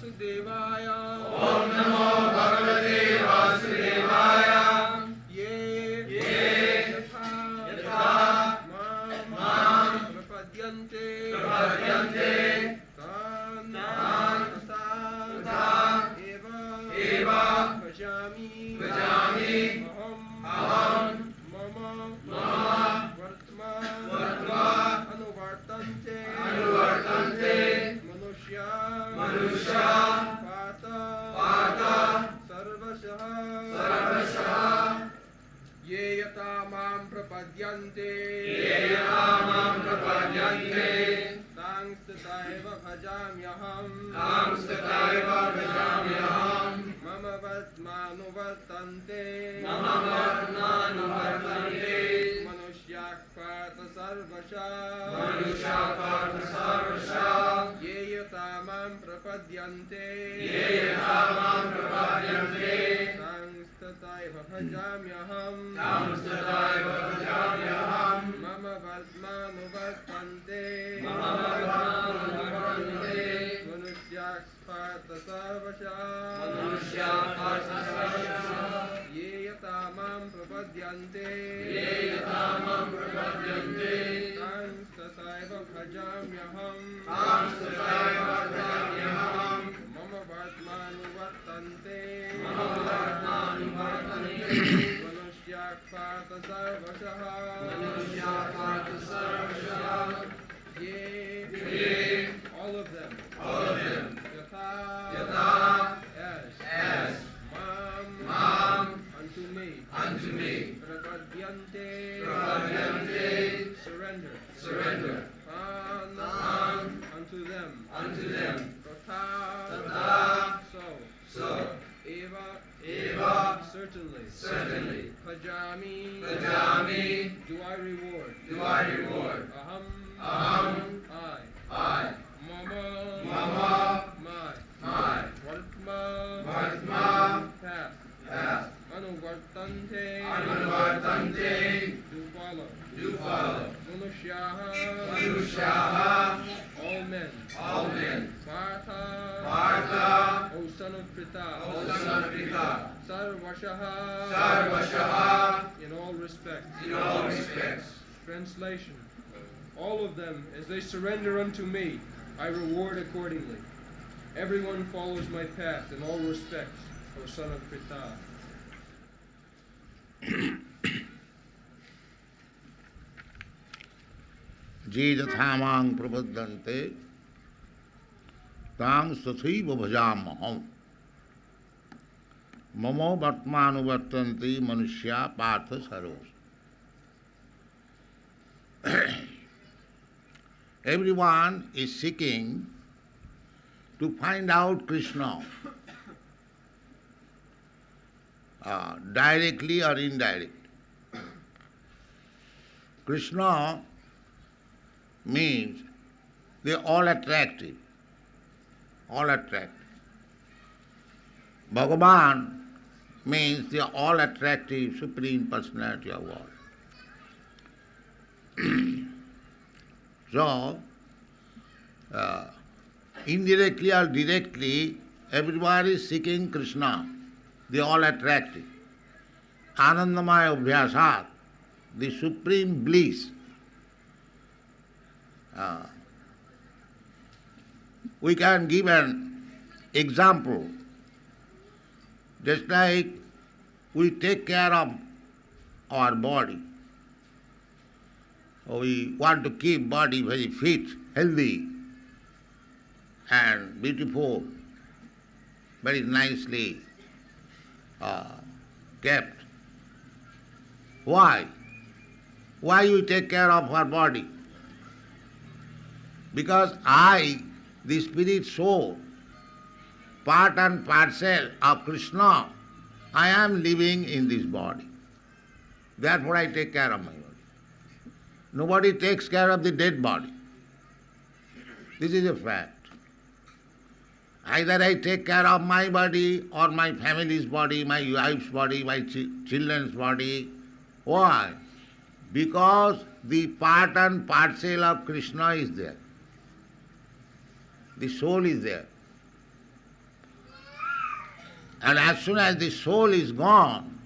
Vasudevaya. Om Namo Bhagavate Vasudevaya. Ye yatha mam prapadyante tan eva bhajami aham mama vartma anuvartante manusya pata sarvasah ye yata mam prapadyante tangstataiva bhajamyaham mama vatmanuvartante manushyak pata sarvasah ye yata mam prapadyante tangstataiva bhajamyaham mama vatmanuvartante manushyak pata sarvasah ye yata mam prapadyante tangstataiva bhajamyaham mama vatmanuvartante manushyak pata sarvasah ye all of them yatha as mam unto me prapadyante surrender unto them tatha so eva certainly bhajami do I reward aham I mama my vartma past anuvartante do follow manusyaha all men partha O son of Pritha sarvasah in all respects. Translation: all of them, as they surrender unto me, I reward accordingly. Everyone follows my path in all respects, O son of Pritha. Je yathamang prapadyante tang sathaiva bhajamaham mamo vatmanuvartanti manusya partha sarvasah. Everyone is seeking to find out Kṛṣṇa, directly or indirectly. Kṛṣṇa means they are all attractive. Bhagavan means they are all attractive, Supreme Personality of God. So, indirectly or directly, everyone is seeking Kṛṣṇa. They are all attractive. Andmake abhyasat, the supreme bliss. We can give an example. Just like we take care of our body. We want to keep body very fit, healthy and beautiful, very nicely kept. Why? Why we take care of our body? Because I, the spirit soul, part and parcel of Kṛṣṇa, I am living in this body. Therefore I take care of my body. Nobody takes care of the dead body. This is a fact. Either I take care of my body or my family's body, my wife's body, my children's body. Why? Because the part and parcel of Kṛṣṇa is there. The soul is there. And as soon as the soul is gone,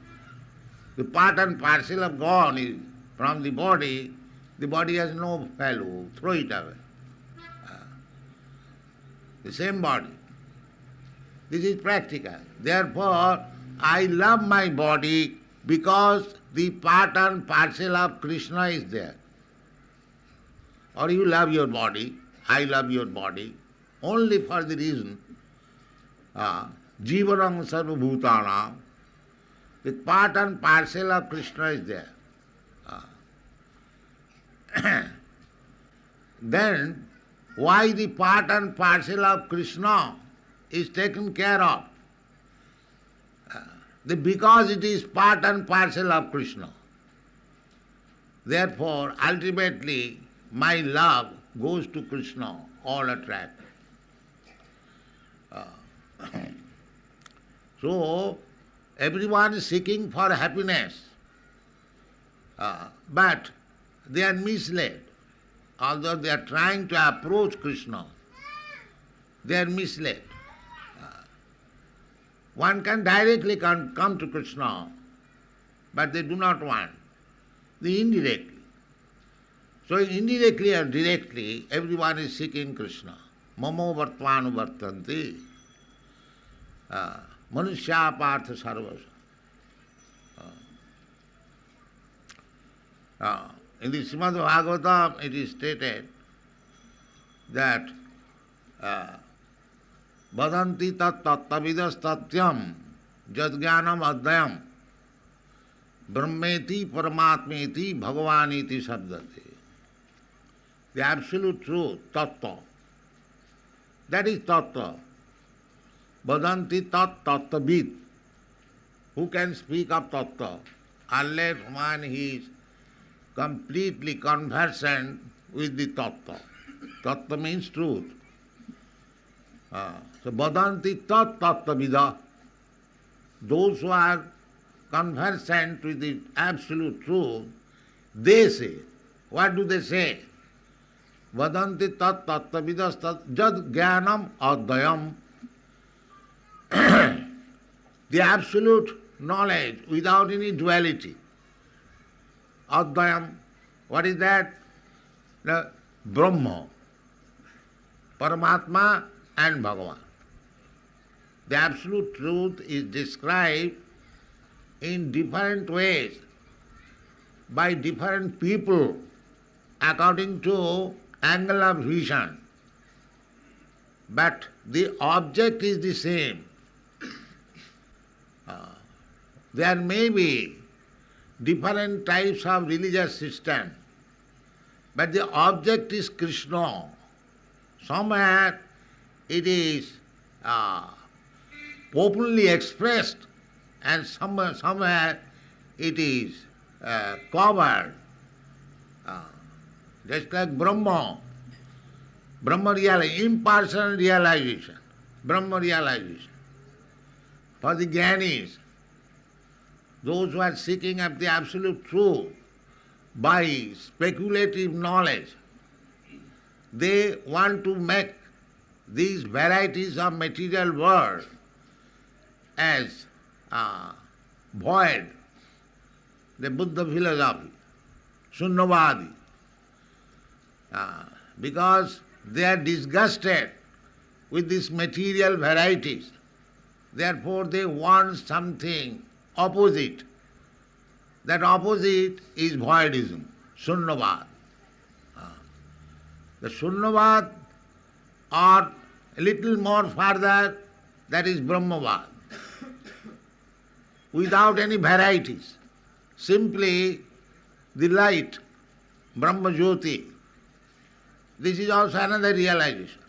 the part and parcel of gone is from the body has no value, throw it away. The same body. This is practical. Therefore, I love my body because the part and parcel of Kṛṣṇa is there. Or you love your body, I love your body, only for the reason Jivanam sarva bhutanam, the part and parcel of Kṛṣṇa is there. Then why the part and parcel of Kṛṣṇa is taken care of? Because it is part and parcel of Kṛṣṇa. Therefore, ultimately, my love goes to Kṛṣṇa, all attract. So, everyone is seeking for happiness, but they are misled. Although they are trying to approach Kṛṣṇa, they are misled. One can directly come to Kṛṣṇa, but they do not want. They indirectly. So indirectly or directly, everyone is seeking Kṛṣṇa. Mamo vartvanu vartanti. Manushya partha sarvasa. In the Srimad Bhagavatam it is stated that vadanti tat tattavidas tatyam jadgyanam adhyam brahmeti paramatmeti bhagavaniti sabdate. The absolute truth, tattva. That is tattva. Vadanti tat tattavid. Who can speak of tattva unless one is completely conversant with the tattva. Tattva means truth. So vadanti tat tattavida. Those who are conversant with the absolute truth, they say. What do they say? Vadanti tat tattavidas tat jad jnanam adhyam. The absolute knowledge without any duality. Adhyam, what is that? The Brahma, Paramatma and Bhagavan. The absolute truth is described in different ways by different people according to angle of vision. But the object is the same. There may be different types of religious system, but the object is Kṛṣṇa. Somewhere it is openly expressed and somewhere it is covered. Just like Brahma realization, impersonal realization, Brahma realization. For the Jnanis, those who are seeking of the absolute truth by speculative knowledge, they want to make these varieties of material world as void. The Buddha philosophy, Sunnavadi, because they are disgusted with these material varieties. Therefore they want something opposite. That opposite is voidism, Sunnavad. The Sunnavad or a little more further, that is Brahmavad. Without any varieties, simply the light, Brahma Jyoti. This is also another realization.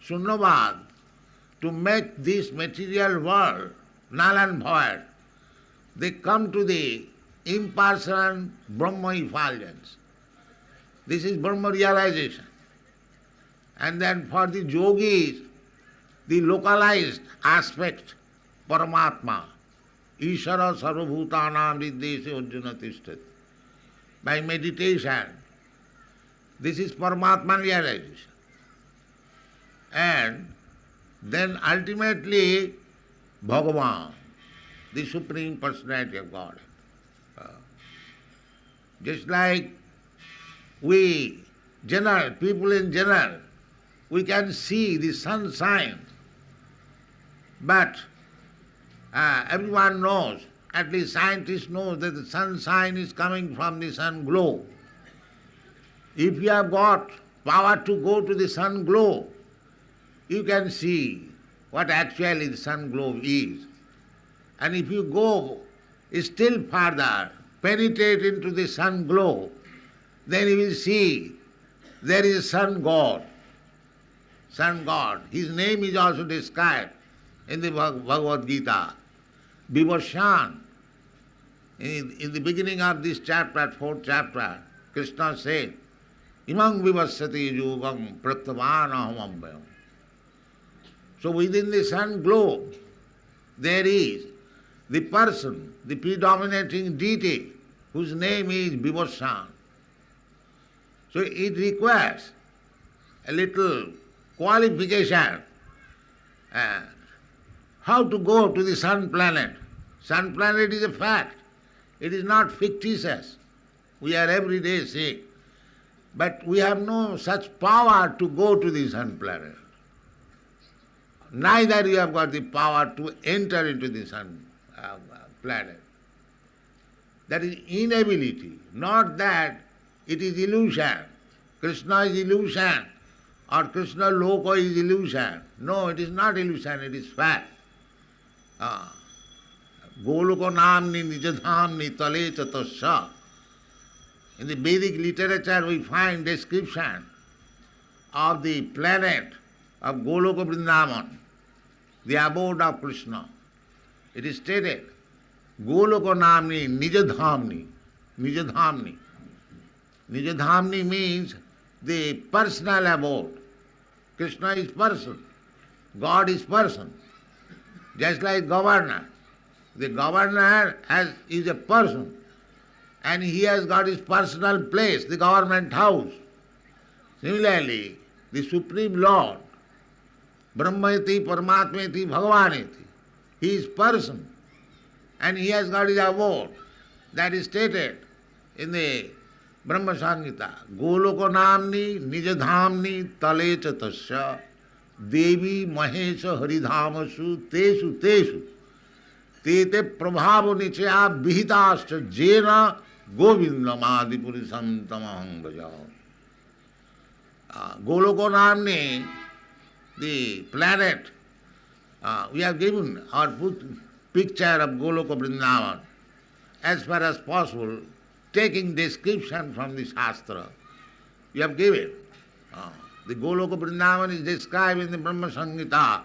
Sunnavad, to make this material world null and void, they come to the impersonal Brahma effulgence. This is Brahma realization. And then for the yogis, the localized aspect, Paramatma, Ishara sarvabhutanam viddeshe arjuna tishtati. By meditation, this is Paramatma realization. And then ultimately, Bhagavan, the Supreme Personality of God. Just like we, people in general, we can see the sunshine, but everyone knows, at least scientists know, that the sunshine is coming from the sun glow. If you have got power to go to the sun glow, you can see what actually the sun glow is. And if you go still further, penetrate into the sun glow, then you will see there is sun god. Sun god. His name is also described in the Bhagavad Gita. Vivashan. In the beginning of this chapter, 4th chapter, Kṛṣṇa said, Imam vivasyati yogam prattavan aham ambhayam. So within the sun glow, there is the person, the predominating deity, whose name is Vivashan. So it requires a little qualification. How to go to the sun planet? Sun planet is a fact. It is not fictitious. We are every day seeing. But we have no such power to go to the sun planet. Neither you have got the power to enter into the sun planet. That is inability, not that it is illusion. Kṛṣṇa is illusion, or Kṛṣṇa Loka is illusion. No, it is not illusion, it is fact. Goloka namni nijadhamni tale chatasya. In the Vedic literature we find description of the planet of Goloka Vrindavan, the abode of Kṛṣṇa. It is stated, Goloka namni nijadhamni. Nijadhamni. Nijadhamni means the personal abode. Kṛṣṇa is person. God is person. Just like governor. The governor is a person, and he has got his personal place, the government house. Similarly, the Supreme Lord, Brahmayati, Paramatmayati, Bhagavaneti, he is person, and he has got his abode. That is stated in the Brahma Samhita. Goloka namni nijadhamni tale chatasya devi mahesha haridhamasu tesu tesu tete prabhava nichaya vihitascha jena govindamadi purisam tamaham bhajao. Goloka namni, the planet, we have given or put picture of Goloka Vrindavan as far as possible, taking description from the Shastra. We have given. The Goloka Vrindavan is described in the Brahma Samhita.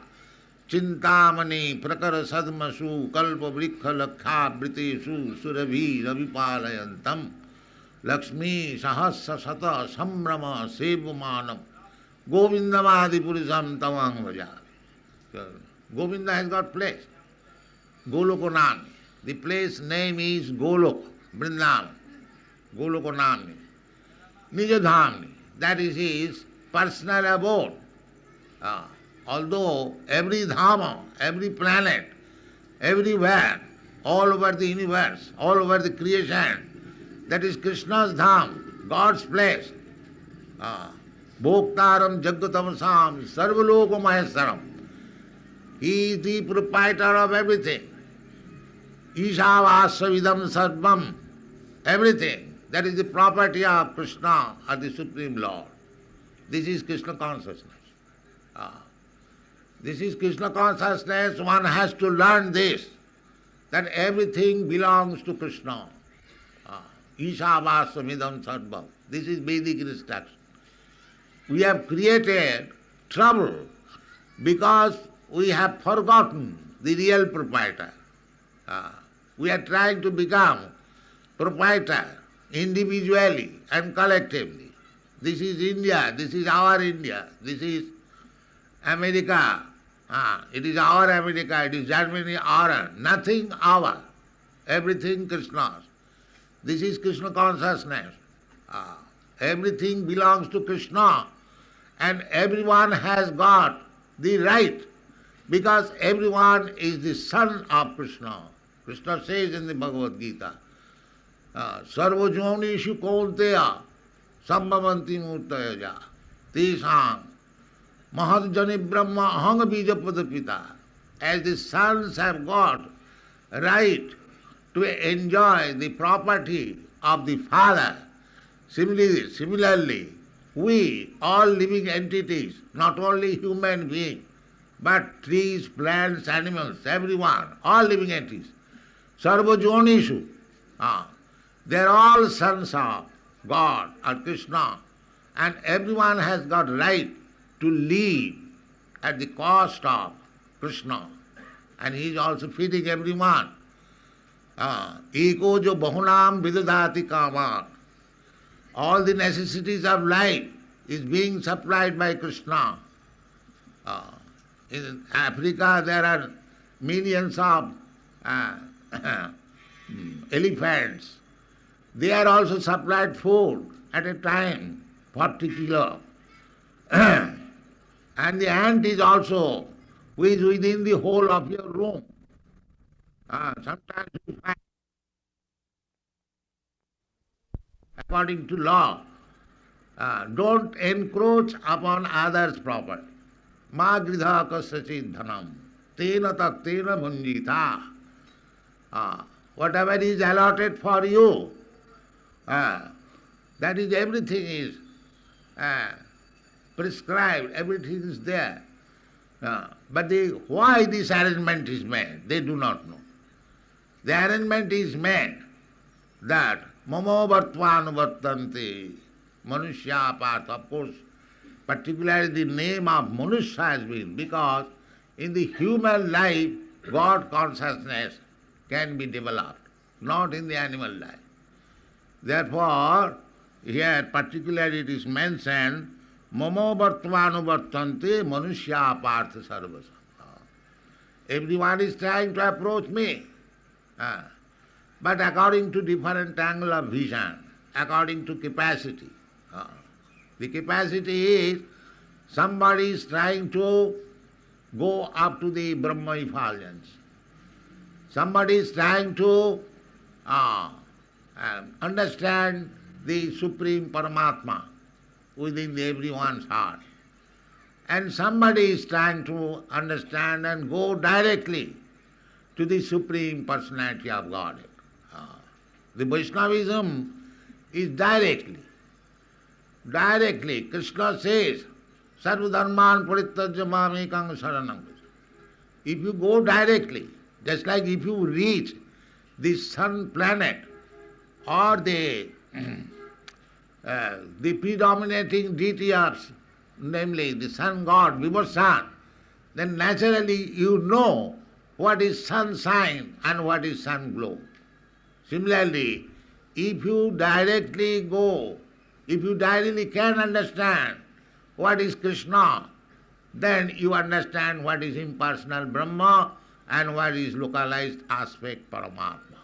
Chintamani prakara sadmasu kalpa vrikha lakha britesu surabhi ravipalayantam Lakshmi sahasra sata sambrama sevamanam Govindamadi purisam tamang vaja. Govinda has got place. Golokanami. The place name is Golok, Vrindavan. Golokanami. Nijadhamni. That is his personal abode. Although every dhamma, every planet, everywhere, all over the universe, all over the creation, that is Kṛṣṇa's dham, God's place. Bhoktaram Jagatamasam Sarvaloka Maheswaram. He is the proprietor of everything. Ishavasya sarvam, everything. That is the property of Kṛṣṇa, or the Supreme Lord. This is Kṛṣṇa consciousness. This is Kṛṣṇa consciousness. One has to learn this, that everything belongs to Kṛṣṇa. Ishavasya sarvam. This is Vedic instruction. We have created trouble because we have forgotten the real proprietor. We are trying to become proprietor individually and collectively. This is India, this is our India, this is America, it is our America, it is Germany, our, nothing our, everything Kṛṣṇa's. This is Kṛṣṇa consciousness. Everything belongs to Kṛṣṇa, and everyone has got the right, Because everyone is the son of Krishna. Krishna says in the Bhagavad Gita, Sarvajonishu kaunteya sambhavanti murtayaja tesang mahadjani brahma ahanga bijapada pita. As the sons have got right to enjoy the property of the father, similarly, we, all living entities, not only human beings, but trees, plants, animals, everyone, all living entities, sarvajonishu, they are all sons of God or Krishna, and everyone has got right to live at the cost of Krishna, and he is also feeding everyone. Eko jo bahunam vidadati kaman. All the necessities of life is being supplied by Krishna. In Africa there are millions of elephants. They are also supplied food at a time, 40 kilo. And the ant is also, who is within the whole of your room. Sometimes you find, according to law, don't encroach upon others' property. Ma gridha kasachid dhanam, tena tak tena bhunjita. Whatever is allotted for you, that is, everything is prescribed, everything is there. But why this arrangement is made, they do not know. The arrangement is made that mamo vartvanuvartante manushya partha. Of course, particularly the name of Manushya has been because in the human life God consciousness can be developed, not in the animal life. Therefore, here particularly it is mentioned mamo vartvanuvartante manushya partha sarvasa. Everyone is trying to approach me. But according to different angle of vision, according to capacity. The capacity is somebody is trying to go up to the Brahma effulgence. Somebody is trying to understand the Supreme Paramatma within everyone's heart. And somebody is trying to understand and go directly to the Supreme Personality of Godhead. The Vaishnavism is directly. Krishna says, Sarva dharman parittajya mamekam saranam. If you go directly, just like if you reach the sun planet or the predominating deity of, namely the sun god, Vibhasan, then naturally you know what is sun sign and what is sun glow. Similarly, if you directly go, if you directly can understand what is Krishna, then you understand what is impersonal Brahma and what is localized aspect Paramatma.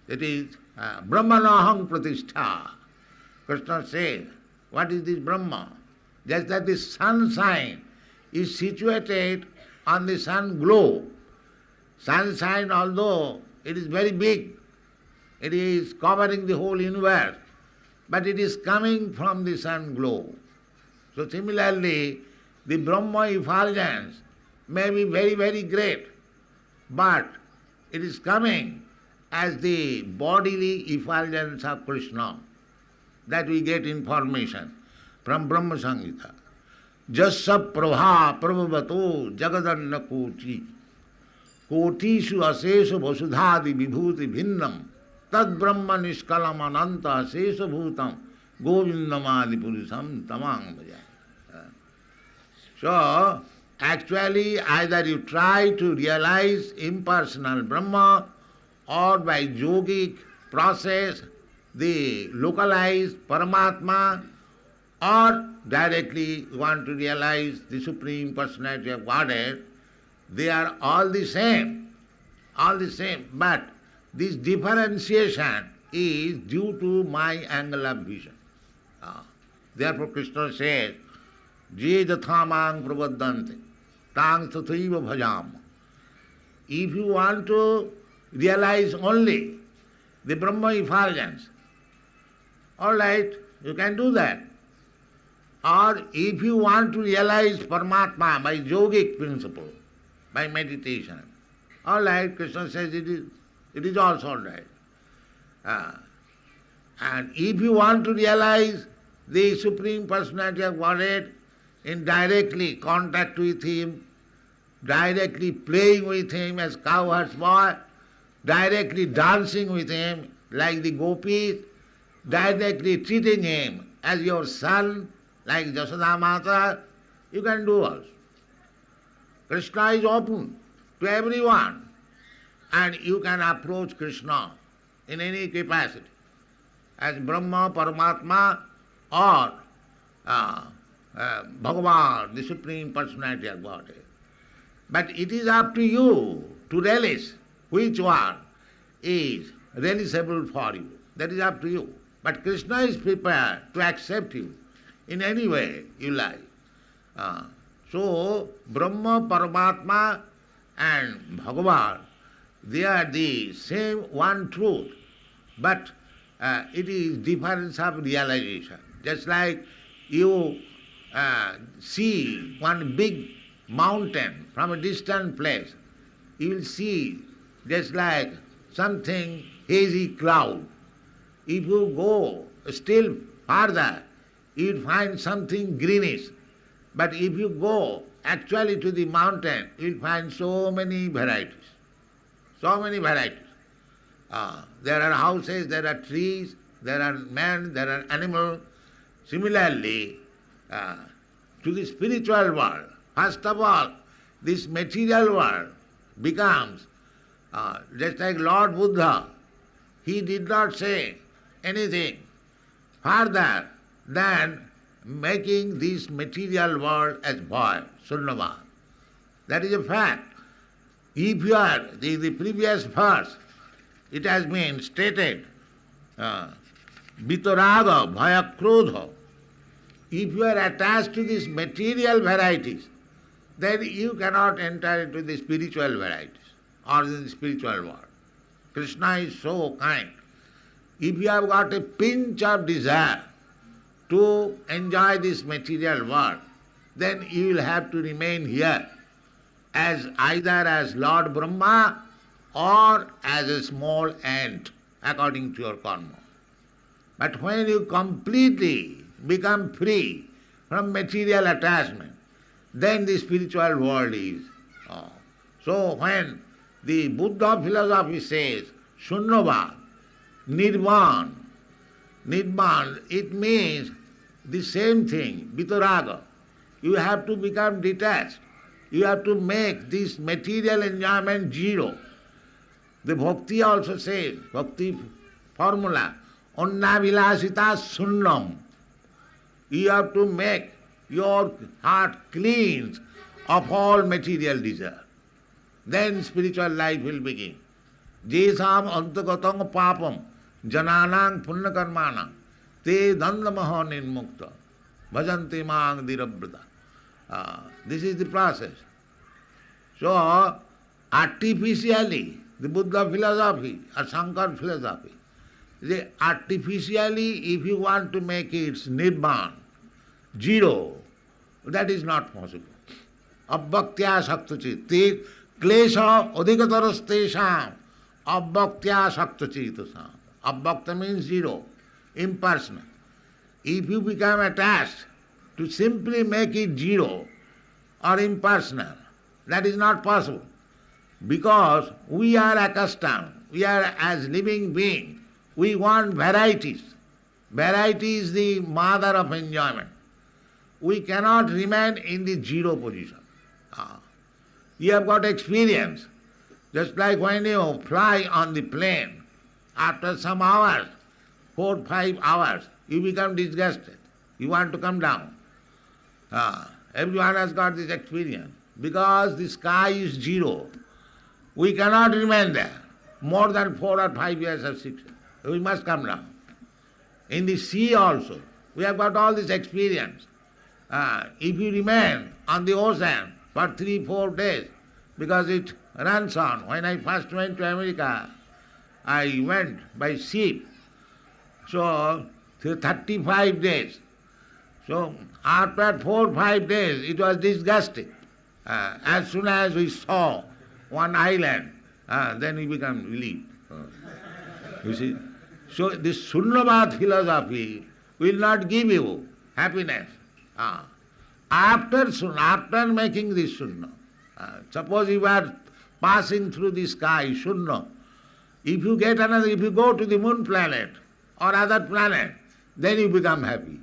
It is Brahmanaham pratishtha. Krishna says, what is this Brahma? Just that the sun sign is situated on the sun glow. Sun sign, although it is very big, it is covering the whole universe, but it is coming from the sun glow. So similarly, the Brahma effulgence may be very, very great, but it is coming as the bodily effulgence of Krishna. That we get information from Brahma Samhita. Jassa prabha prabhavato jagadanna koti kotishu asesha vasudhadi vibhuti bhinnam tad brahma nishkalam ananta asesha bhutam govindamadi purusam tamang bhajaya. So, actually either you try to realize impersonal Brahma or by yogic process the localized Paramatma, or directly you want to realize the Supreme Personality of Godhead. They are all the same, but this differentiation is due to my angle of vision. Therefore Krishna says, Je jathamang prabhaddante, tang tathaiva bhajam. If you want to realize only the Brahma effulgence, all right, you can do that. Or if you want to realize Paramatma by yogic principle, by meditation, all right, Krishna says it is also all right. And if you want to realize the Supreme Personality of Godhead in directly contact with Him, directly playing with Him as cowherd's boy, directly dancing with Him like the gopis, directly treating Him as your son, like Jasoda Mata, you can do also. Krishna is open to everyone, and you can approach Krishna in any capacity, as Brahma, Paramatma, or Bhagavan, the Supreme Personality of Godhead. But it is up to you to relish which one is relishable for you. That is up to you. But Krishna is prepared to accept you in any way you like. So, Brahma, Paramatma and Bhagavan, they are the same one truth, but it is difference of realization. Just like you see one big mountain from a distant place, you will see just like something hazy cloud. If you go still further, you will find something greenish. But if you go actually to the mountain, you will find so many varieties. So many varieties. There are houses, there are trees, there are men, there are animals. Similarly, to the spiritual world, first of all, this material world becomes just like Lord Buddha. He did not say anything further than making this material world as void, sunnava. That is a fact. If you are, the previous verse, it has been stated, vitaraga, bhaya, krodha. If you are attached to these material varieties, then you cannot enter into the spiritual varieties or in the spiritual world. Krishna is so kind. If you have got a pinch of desire to enjoy this material world, then you will have to remain here as either as Lord Brahma or as a small ant according to your karma. But when you completely become free from material attachment, then the spiritual world is. So when the Buddha philosophy says Shunyavad, Nirvan, it means the same thing, vitaraga. You have to become detached. You have to make this material enjoyment zero. The Bhakti also says, Bhakti formula, annavilasita sunnam. You have to make your heart clean of all material desire. Then spiritual life will begin. Jesam antagatam papam jananang punnakarmanang te dandamaha nirmukta bhajanti mang dirabrata. This is the process. So, artificially, the Buddha philosophy or Shankar philosophy, artificially, if you want to make it nirvan, zero, that is not possible. Abhaktya saktachit, te klesha adhikatarastesham, abhaktya saktachitasam. Abhakta means zero, impersonal. If you become attached to simply make it zero or impersonal, that is not possible. Because we are accustomed, we are as living beings, we want varieties. Variety is the mother of enjoyment. We cannot remain in the zero position. You have got experience. Just like when you fly on the plane, after some hours, 4 or 5 hours, you become disgusted. You want to come down. Everyone has got this experience. Because the sky is zero, we cannot remain there more than 4 or 5 years or 6 years. We must come down. In the sea also, we have got all this experience. If you remain on the ocean for 3-4 days, because it runs on. When I first went to America, I went by ship. So, 35 days. So, after 4 or 5 days, it was disgusting. As soon as we saw one island, then we become relieved. You see? So, this Sunnavad philosophy will not give you happiness. After making this Sunnah, suppose you are passing through the sky, Sunnah, if you go to the moon planet or other planet, then you become happy.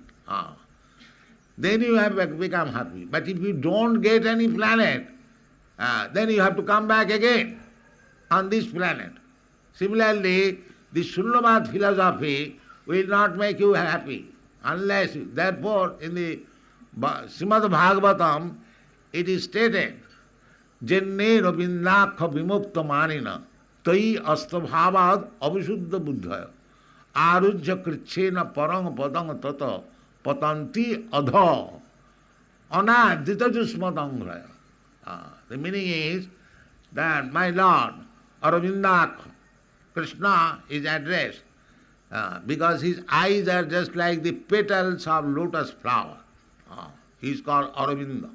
Then you have become happy. But if you don't get any planet, then you have to come back again on this planet. Similarly, the Sunnavad philosophy will not make you happy unless therefore in the Srimad Bhagavatam it is stated, Jenne Rabindakha Vimukta Manina Tai Astabhavad Avisuddha Buddhaya Arujya Kṛṣṇa Parang Padang Tata Patanti Adha Anaditajushmadangraya. The meaning is that my Lord Arvindakha, Kṛṣṇa is addressed because his eyes are just like the petals of lotus flower. He is called Aravinda,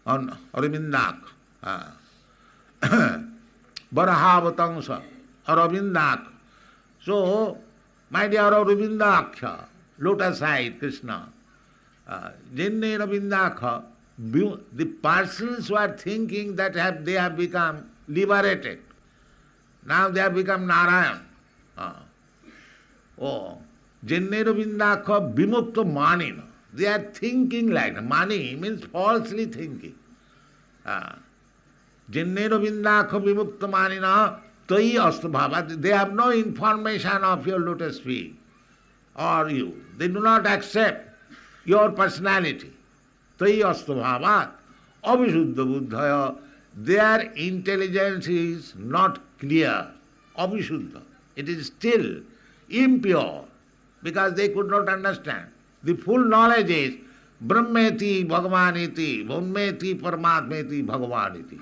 Aravindak. Barahavatangsa, Aravindak. So, my dear Aravindaksha, lotus-eyed Kṛṣṇa, Jenne Ravindakha, the persons who are thinking that they have become liberated, now they have become Narayan. Jenne Ravindakha Vimukta Manina. They are thinking like mani means falsely thinking. Jenne Ravindakha Vimukta Manina Tai Astabhava. They have no information of your lotus feet or you. They do not accept your personality. Tai Astabhava Avisuddha Buddhaya. Their intelligence is not clear. Avisuddha. It is still impure because they could not understand. The full knowledge is Brahmeti Bhagavaniti, Brahmeti Paramatmeti Bhagavaniti.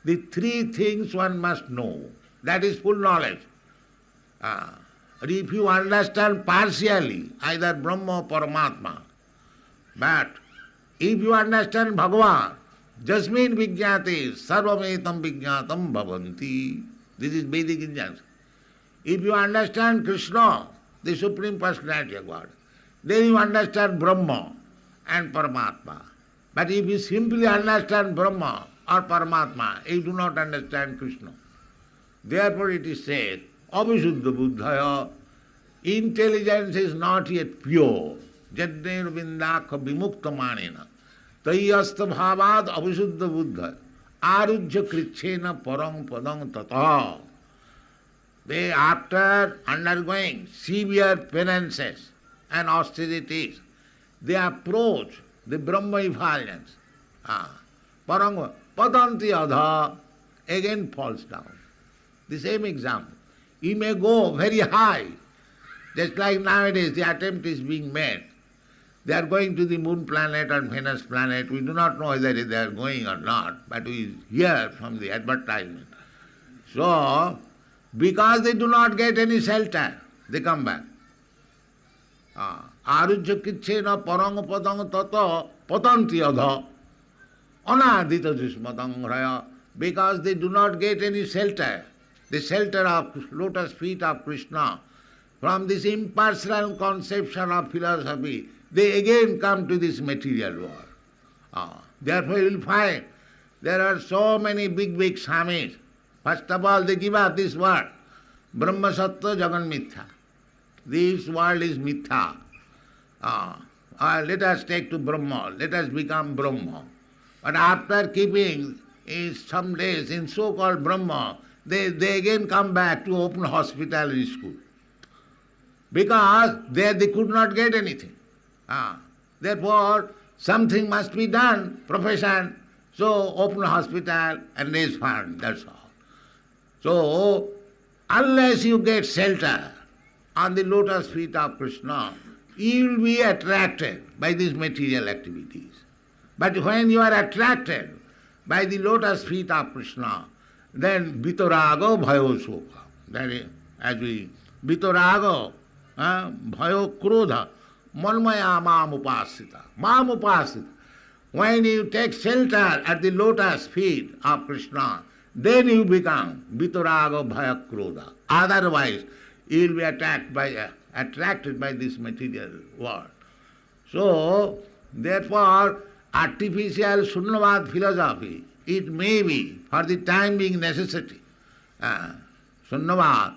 The three things one must know. That is full knowledge. If you understand partially, either Brahma or Paramatma, but if you understand Bhagavan, Jasmin Vijñāti, Sarvametam Vijñātam Bhavanti. This is Vedic injunction. If you understand Kṛṣṇa, the Supreme Personality of God, then you understand Brahma and Paramatma. But if you simply understand Brahma or Paramatma, you do not understand Kṛṣṇa. Therefore it is said, Avisuddha Buddhaya, intelligence is not yet pure. Jadne Vindakha Vimukta Manina. Tayyasta Bhavad Avisuddha Buddha. Arujya Kṛṣṇa Parang Padang Tata. They, after undergoing severe penances and austerities, they approach the Brahma effulgence. Parang Padanti Adha again falls down. The same example. You may go very high, just like nowadays the attempt is being made. They are going to the moon planet or Venus planet. We do not know whether they are going or not, but we hear from the advertisement. So, because they do not get any shelter, they come back. Arujya Kṛṣṇa Parang Padang Tata Patanti Adha Anadita Jismatangraya. Because they do not get any shelter, the shelter of lotus feet of Kṛṣṇa, from this impersonal conception of philosophy, they again come to this material world. Therefore you will find there are so many big swamis. First of all, they give up this word, Brahma Sattva Jagan Mithya. This world is Mithya. Let us take to Brahma, let us become Brahma. But after keeping some days in so-called Brahma, they again come back to open hospital and school. Because there they could not get anything. Therefore, something must be done, profession. So open hospital and raise fund, that's all. So, unless you get shelter on the lotus feet of Kṛṣṇa, you will be attracted by these material activities. But when you are attracted by the lotus feet of Kṛṣṇa, then vitarago bhayo sukha. That is, as we vitarago, bhayo krodha, manmaya mam upasita. When you take shelter at the lotus feet of Kṛṣṇa, then you become vitarago bhaya krodha. Otherwise, you will be attracted by this material world. So, therefore, artificial Shunyavad philosophy, it may be for the time being necessity. Shunyavad,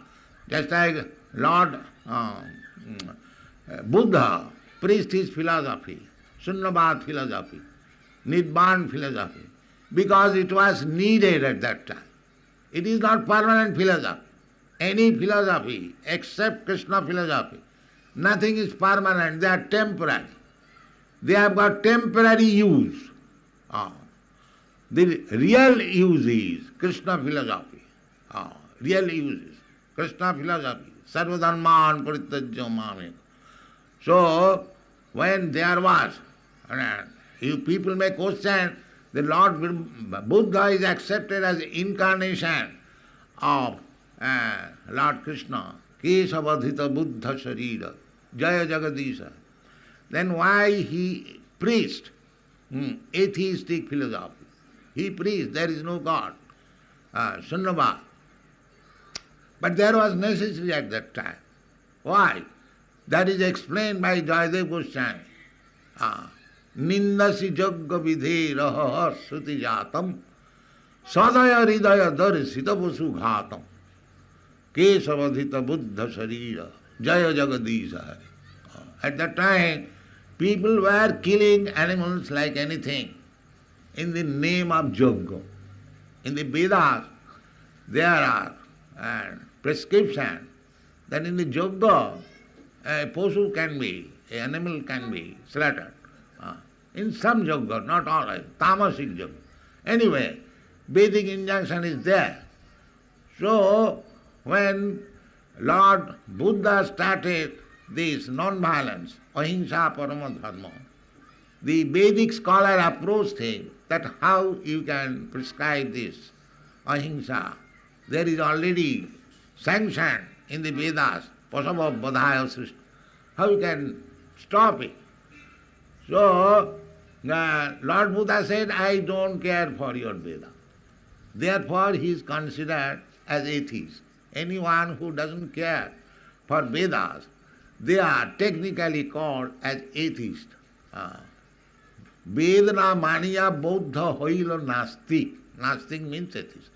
just like Lord Buddha preached his philosophy, Shunyavad philosophy, Nirvana philosophy, because it was needed at that time. It is not permanent philosophy. Any philosophy except Kṛṣṇa philosophy, nothing is permanent, they are temporary. They have got temporary use. The real use is Kṛṣṇa philosophy. Real use is Kṛṣṇa philosophy. Sarvadharman parityajya mameka. So, when there was, you people may question, the Lord Buddha is accepted as incarnation of Lord Kṛṣṇa. Kesavadhita Buddha Sharira, Jaya Jagadisha. Then why he preached atheistic philosophy? He preached there is no God, Shunyavad. But there was necessity at that time. Why? That is explained by Jayadev Goswami. Nindasi jagga vidhe raha suti jatam sadaya hridaya darsita vasu ghatam kesavadhita buddha sharira jaya jagadisha. At that time, people were killing animals like anything in the name of Yajna. In the Vedas, there are prescription that in the Yajna, a pasu can be, an animal can be slaughtered. In some Yajna, not all, tamasic Yajna. Anyway, Vedic injunction is there. So, when Lord Buddha started this non-violence, ahimsa parama dharma, the Vedic scholar approached him that how you can prescribe this ahimsa. There is already sanctioned in the Vedas, pasava badhaya srishti. How you can stop it? So, Lord Buddha said, I don't care for your Veda. Therefore, he is considered as atheist. Anyone who doesn't care for Vedas, they are technically called as atheist. Vedana maniya bodha hoilo nastik. Nastik means atheist.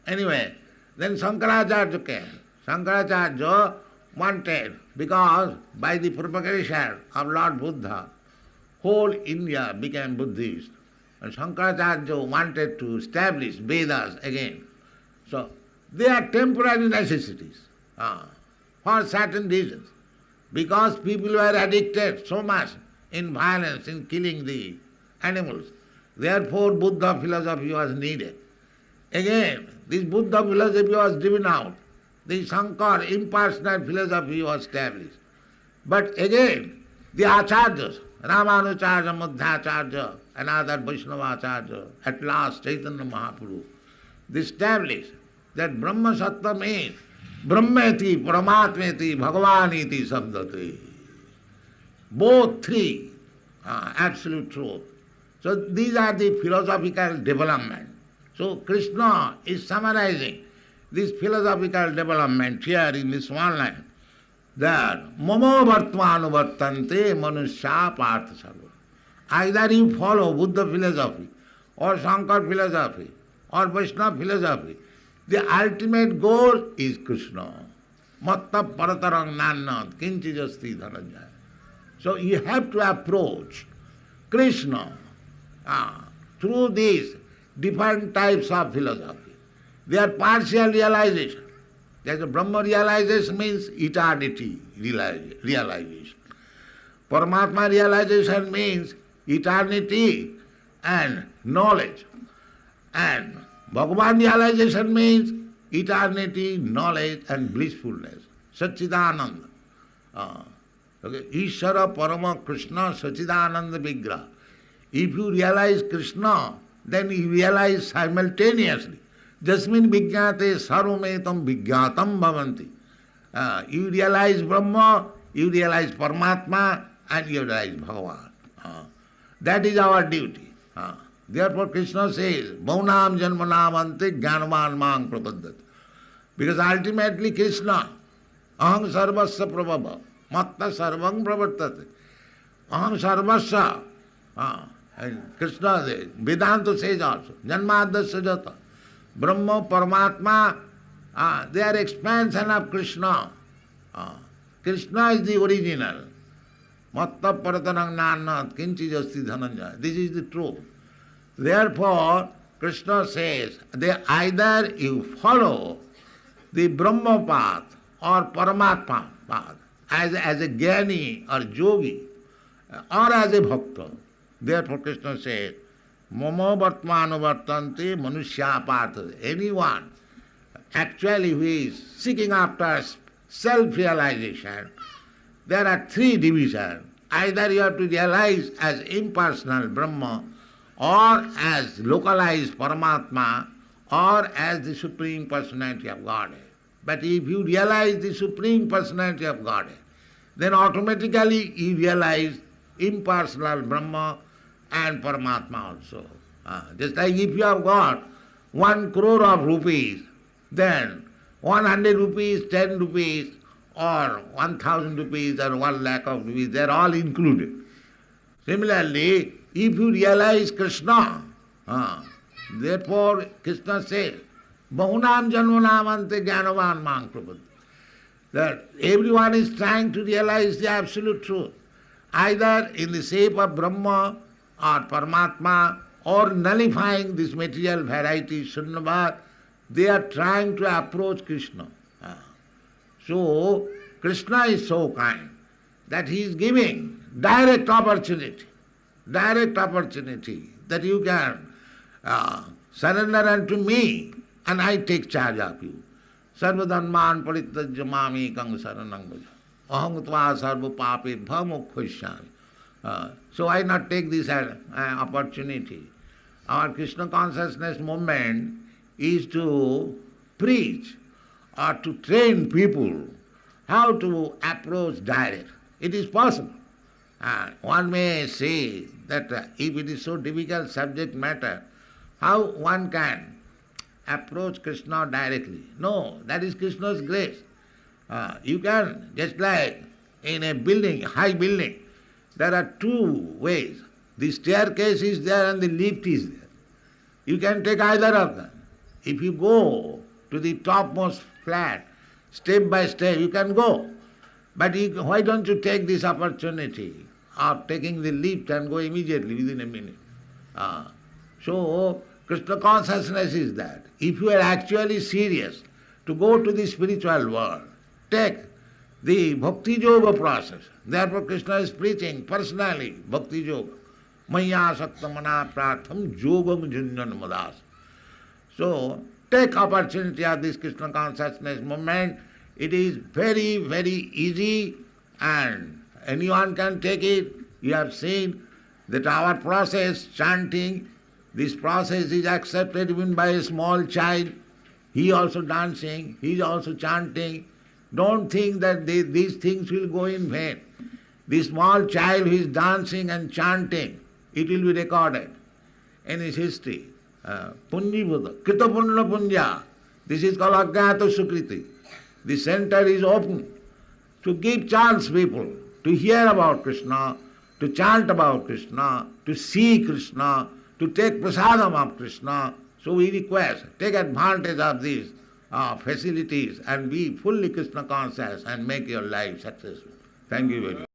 Anyway, then Shankaracharya came. Shankaracharya wanted, because by the propagation of Lord Buddha, whole India became Buddhist. And Shankaracharya wanted to establish Vedas again. So, they are temporary necessities for certain reasons. Because people were addicted so much in violence, in killing the animals. Therefore, Buddha philosophy was needed. Again, this Buddha philosophy was driven out. The Shankar impersonal philosophy was established. But again, the Acharyas, Ramanujarya, Madhvacharya, and other Vaishnavacharya, at last Chaitanya Mahaprabhu, they established that Brahma Sattva means Brahmeti, Paramatmeti, Bhagavaniti, Sabdati. Both three absolute truth. So these are the philosophical development. So Kṛṣṇa is summarizing this philosophical development here in this one line. That Mamo Vartvanu Vartante Manusya Partha Sarva. Either you follow Buddha philosophy or Shankar philosophy or Vaishnava philosophy, the ultimate goal is Kṛṣṇa. Matta paratarang nannat kinchi jasti dhananjaya. So you have to approach Kṛṣṇa through these different types of philosophy. They are partial realization. There's a Brahma realization means eternity realization. Paramatma realization means eternity and knowledge. And Bhagavan realization means eternity, knowledge and blissfulness. Satchidananda. Okay? Ishvara Parama Kṛṣṇa Sachidananda Vigraha. If you realize Kṛṣṇa, then you realize simultaneously. Jasmin Vijñāte sarvametam vijñātam bhavanti. You realize Brahma, you realize Paramatma, and you realize Bhagavan. That is our duty. Therefore Kṛṣṇa says, Bhaunam janmanamante jnanavan mang prapaddati. Because ultimately Kṛṣṇa, aham sarvasya prabhava, matta sarvam pravartate. Aham sarvasya. And Kṛṣṇa says, Vedanta says also, janmadasya jata. Brahma, Paramatma, they are expansion of Kṛṣṇa. Kṛṣṇa is the original. Matta paratanang nanat kinchi jasti dhananjaya. This is the truth. Therefore, Kṛṣṇa says, either you follow the Brahma path or Paramatma path as a jnani or yogi or as a bhakta. Therefore Kṛṣṇa says, Mama Vartmanu Vartanti Manushya Partha. Anyone actually who is seeking after self-realization, there are three divisions. Either you have to realize as impersonal Brahma, or as localized Paramatma, or as the Supreme Personality of Godhead. But if you realize the Supreme Personality of Godhead, then automatically you realize impersonal Brahma and Paramatma also. Just like if you have got 1 crore of rupees, then 100 rupees, 10 rupees, or 1,000 rupees, or 1 lakh of rupees, they are all included. Similarly, if you realize Kṛṣṇa, therefore Kṛṣṇa says, Bahunam janmanamante jnanavan mang prapaddati. That everyone is trying to realize the absolute truth, either in the shape of Brahma or Paramatma, or nullifying this material variety, Shunyavad. They are trying to approach Kṛṣṇa. So, Kṛṣṇa is so kind that he is giving direct opportunity that you can surrender unto me and I take charge of you. Sarvadhanman parityajya mamekang saranang bhaja. Aham tva sarva pape bhamukkhoshyami. So why not take this opportunity? Our Kṛṣṇa consciousness movement is to preach or to train people how to approach direct. It is possible. One may say that if it is so difficult subject matter, how one can approach Kṛṣṇa directly? No, that is Kṛṣṇa's grace. You can, just like in a building, high building, there are two ways. The staircase is there and the lift is there. You can take either of them. If you go to the topmost flat, step by step, you can go. But why don't you take this opportunity of taking the lift and go immediately within a minute? So, Kṛṣṇa consciousness is that. If you are actually serious to go to the spiritual world, take the bhakti yoga process. Therefore Kṛṣṇa is preaching personally bhakti yoga. Maya sakta mana pratham yogam junjan madas. So, take opportunity of this Kṛṣṇa consciousness movement. It is very, very easy and anyone can take it. You have seen that our process, chanting, this process is accepted even by a small child. He also dancing, he is also chanting. Don't think that these things will go in vain. The small child who is dancing and chanting, it will be recorded in his history. Punjibhuta, Krita Punna Punja. This is called Ajnata Sukriti. The center is open to give chance people to hear about Kṛṣṇa, to chant about Kṛṣṇa, to see Kṛṣṇa, to take prasadam of Kṛṣṇa. So we request, take advantage of these facilities and be fully Kṛṣṇa conscious and make your life successful. Thank you very much.